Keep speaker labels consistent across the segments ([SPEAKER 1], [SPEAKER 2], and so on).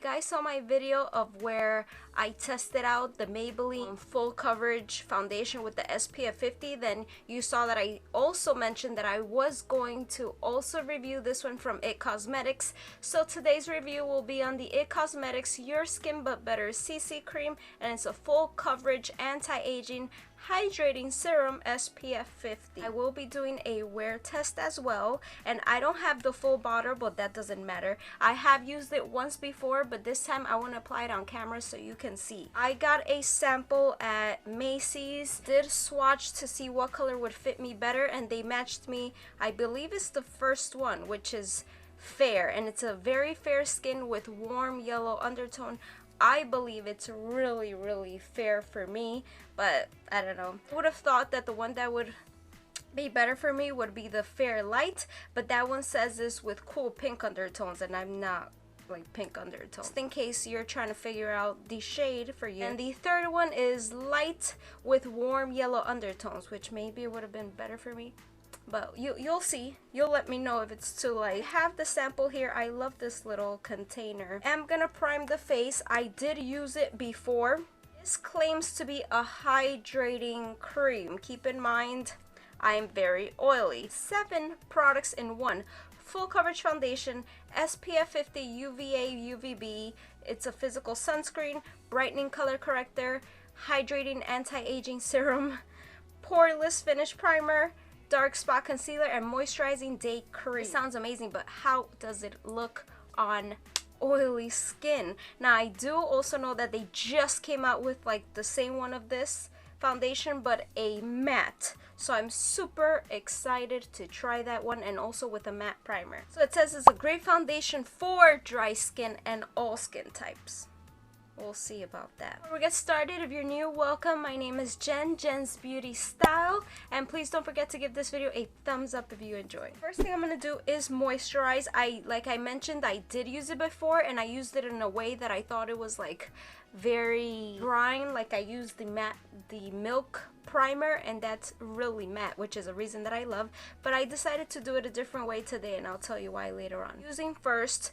[SPEAKER 1] guys saw my video of where I tested out the Maybelline full coverage foundation with the SPF 50, then you saw that I also mentioned that I was going to also review this one from It Cosmetics. So today's review will be on the It Cosmetics Your Skin But Better CC Cream, and it's a full coverage anti-aging hydrating serum SPF 50. I will be doing a wear test as well, and I don't have the full bottle, but that doesn't matter. I have used it once before, but this time I want to apply it on camera so you can see. I got a sample at Macy's, did swatch to see what color would fit me better, and they matched me. I believe it's the first one, which is fair, and it's a very fair skin with warm yellow undertone. I believe it's really fair for me, but I don't know. I would have thought that the one that would be better for me would be the fair light, but that one says this with cool pink undertones, and I'm not like pink undertones. Just in case you're trying to figure out the shade for you. And the third one is light with warm yellow undertones, which maybe would have been better for me. But you'll see. You'll let me know if it's too light. I have the sample here. I love this little container. I'm gonna prime the face. I did use it before. This claims to be a hydrating cream. Keep in mind, I'm very oily. 7 products in one. Full coverage foundation, SPF 50 UVA UVB. It's a physical sunscreen, brightening color corrector, hydrating anti-aging serum, poreless finish primer, dark spot concealer, and moisturizing day cream. It sounds amazing, but how does it look on oily skin? Now I do also know that they just came out with like the same one of this foundation, but a matte, so I'm super excited to try that one, and also with a matte primer. So it says it's a great foundation for dry skin and all skin types. We'll see about that. Before we get started, if you're new, welcome. My name is Jen's Beauty Style, and please don't forget to give this video a thumbs up if you enjoy. First thing I'm gonna do is moisturize. Like I mentioned, I did use it before, and I used it in a way that I thought it was like very drying. Like I used the milk primer, and that's really matte, which is a reason that I love, but I decided to do it a different way today, and I'll tell you why later on. Using first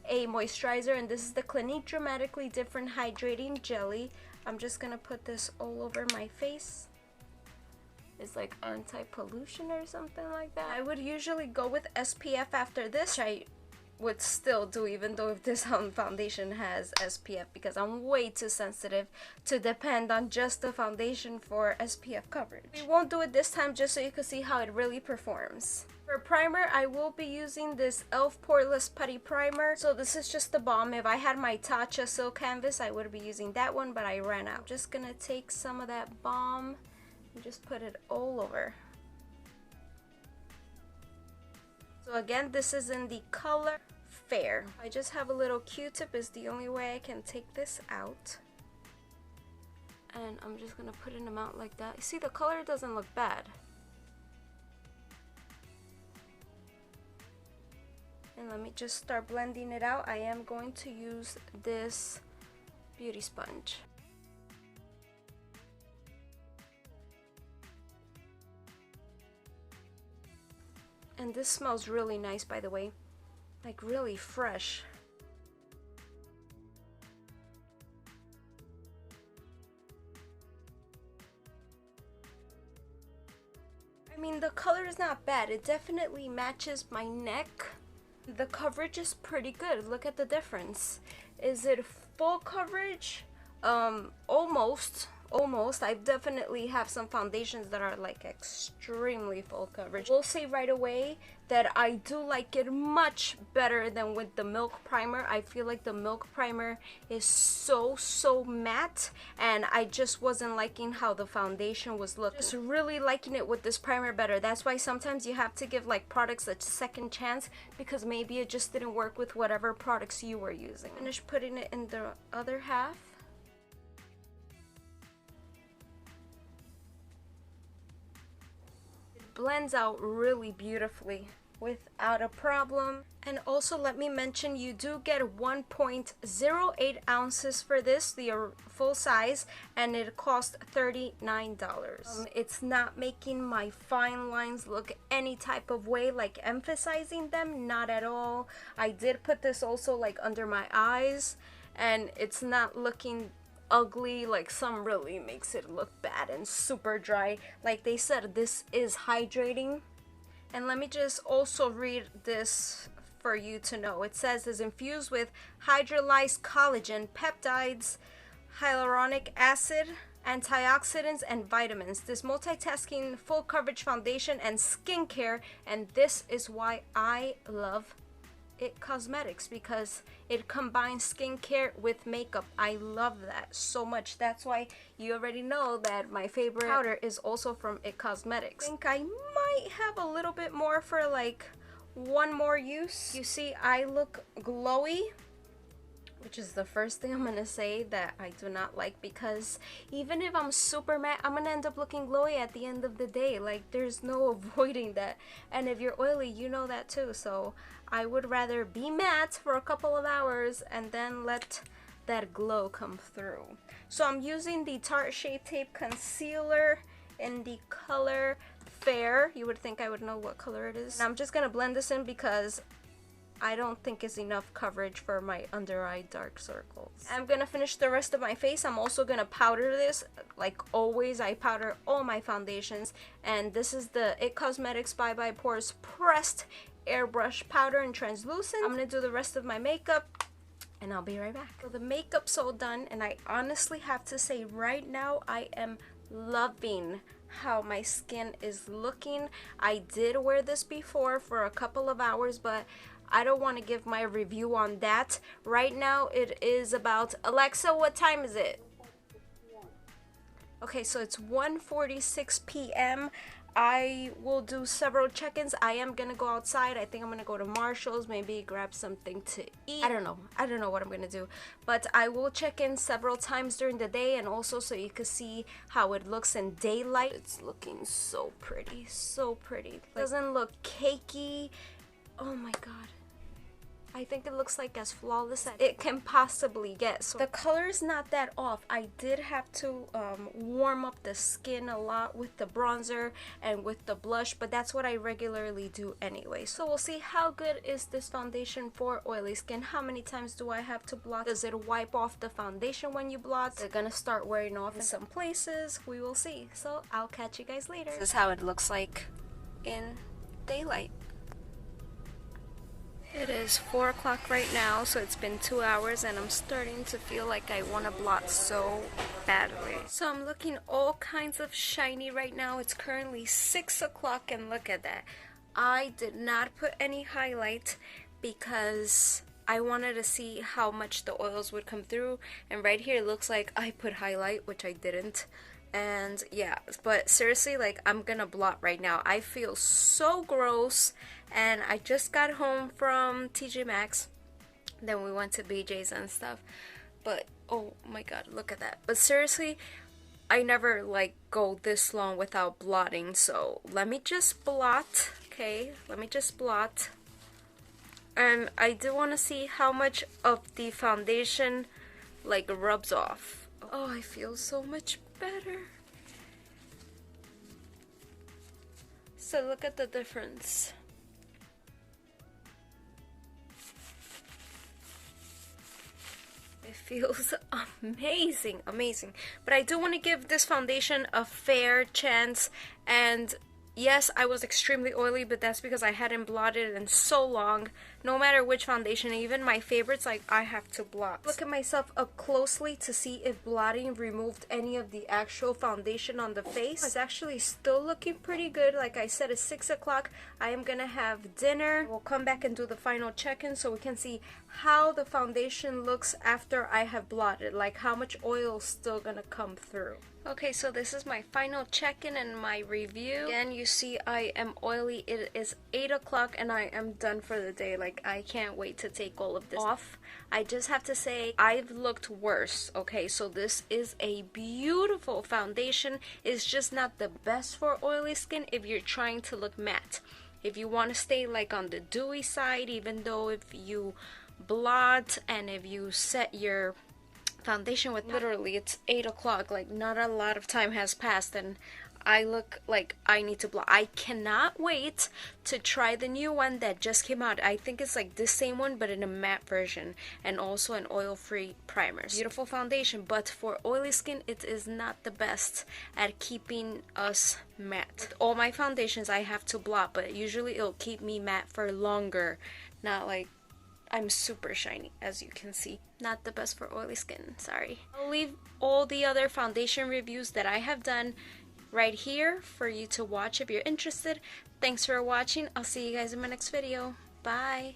[SPEAKER 1] a moisturizer, and this is the Clinique Dramatically Different Hydrating Jelly. I'm just gonna put this all over my face. It's like anti-pollution or something like that. I would usually go with SPF after this, which I would still do even though if this foundation has SPF, because I'm way too sensitive to depend on just the foundation for SPF coverage. We won't do it this time, just so you can see how it really performs. For primer, I will be using this e.l.f. Poreless Putty Primer. So this is just the balm. If I had my Tatcha Silk Canvas, I would be using that one, but I ran out. I'm just gonna take some of that balm and just put it all over. So again, this is in the color Fair. I just have a little Q-tip, is the only way I can take this out. And I'm just gonna put an amount like that. You see, the color doesn't look bad. And let me just start blending it out. I am going to use this beauty sponge. And this smells really nice, by the way. Like really fresh. I mean, the color is not bad. It definitely matches my neck. The coverage is pretty good. Look at the difference. Is it full coverage? Almost. I definitely have some foundations that are like extremely full coverage. We'll say right away that I do like it much better than with the milk primer. I feel like the milk primer is so matte, and I just wasn't liking how the foundation was looking. Just really liking it with this primer better. That's why sometimes you have to give like products a second chance, because maybe it just didn't work with whatever products you were using. Finish putting it in the other half. Blends out really beautifully without a problem. And also let me mention, you do get 1.08 ounces for this, the full size, and it costs $39. It's not making my fine lines look any type of way, like emphasizing them, not at all. I did put this also like under my eyes, and it's not looking ugly like some really makes it look bad and super dry. Like they said, this is hydrating. And let me just also read this for you to know. It says it's infused with hydrolyzed collagen, peptides, hyaluronic acid, antioxidants, and vitamins. This multitasking full coverage foundation and skincare, and this is why I love It Cosmetics, because it combines skincare with makeup. I love that so much. That's why you already know that my favorite powder is also from It Cosmetics. I think I might have a little bit more for like one more use. You see, I look glowy, which is the first thing I'm gonna say that I do not like, because even if I'm super matte, I'm gonna end up looking glowy at the end of the day. Like, there's no avoiding that. And if you're oily, you know that too. So I would rather be matte for a couple of hours and then let that glow come through. So I'm using the Tarte Shape Tape Concealer in the color Fair. You would think I would know what color it is. And I'm just gonna blend this in because I don't think it's enough coverage for my under eye dark circles. I'm gonna finish the rest of my face. I'm also gonna powder this. Like always, I powder all my foundations, and this is the It Cosmetics Bye Bye Pores Pressed Airbrush Powder in Translucent. I'm gonna do the rest of my makeup, and I'll be right back. So the makeup's all done, and I honestly have to say right now, I am loving how my skin is looking. I did wear this before for a couple of hours, but I don't want to give my review on that. Right now it is about, Alexa, what time is it? Okay, so it's 1:46 p.m. I will do several check-ins. I am gonna go outside. I think I'm gonna go to Marshall's, maybe grab something to eat. I don't know what I'm gonna do, but I will check in several times during the day, and also so you can see how it looks in daylight. It's looking so pretty, so pretty. It doesn't look cakey. Oh my god, I think it looks like as flawless as it can possibly get. So the color is not that off. I did have to warm up the skin a lot with the bronzer and with the blush, but that's what I regularly do anyway. So we'll see how good is this foundation for oily skin. How many times do I have to blot? Does it wipe off the foundation when you blot? They're gonna start wearing off in some places. We will see. So I'll catch you guys later. This is how it looks like in daylight. It is 4 o'clock right now, so it's been 2 hours, and I'm starting to feel like I want to blot so badly. So I'm looking all kinds of shiny right now. It's currently 6 o'clock, and look at that. I did not put any highlight because I wanted to see how much the oils would come through, and right here it looks like I put highlight, which I didn't. And yeah, but seriously, like, I'm gonna blot right now. I feel so gross, and I just got home from TJ Maxx, then we went to BJ's and stuff, but oh my god, look at that. But seriously, I never like go this long without blotting, so let me just blot. Okay, let me just blot. And I do want to see how much of the foundation like rubs off. Oh, I feel so much better. So look at the difference. It feels amazing, amazing. But I do want to give this foundation a fair chance, and yes, I was extremely oily, but that's because I hadn't blotted in so long. No matter which foundation, even my favorites, like, I have to blot. Look at myself up closely to see if blotting removed any of the actual foundation on the face. It's actually still looking pretty good. Like I said, it's 6 o'clock. I am gonna have dinner. We'll come back and do the final check-in so we can see how the foundation looks after I have blotted. Like, how much oil is still gonna come through. Okay, so this is my final check-in and my review. Again, you see I am oily. It is 8 o'clock and I am done for the day. Like, I can't wait to take all of this off. I just have to say, I've looked worse. Okay, so this is a beautiful foundation. It's just not the best for oily skin if you're trying to look matte. If you want to stay like on the dewy side, even though if you blot and if you set your foundation with, literally it's 8 o'clock, like not a lot of time has passed, and I look like I need to blot. I cannot wait to try the new one that just came out. I think it's like the same one but in a matte version, and also an oil-free primer. Beautiful foundation, but for oily skin it is not the best at keeping us matte. With all my foundations I have to blot, but usually it'll keep me matte for longer. Not like I'm super shiny, as you can see. Not the best for oily skin, sorry. I'll leave all the other foundation reviews that I have done right here for you to watch if you're interested. Thanks for watching. I'll see you guys in my next video. Bye.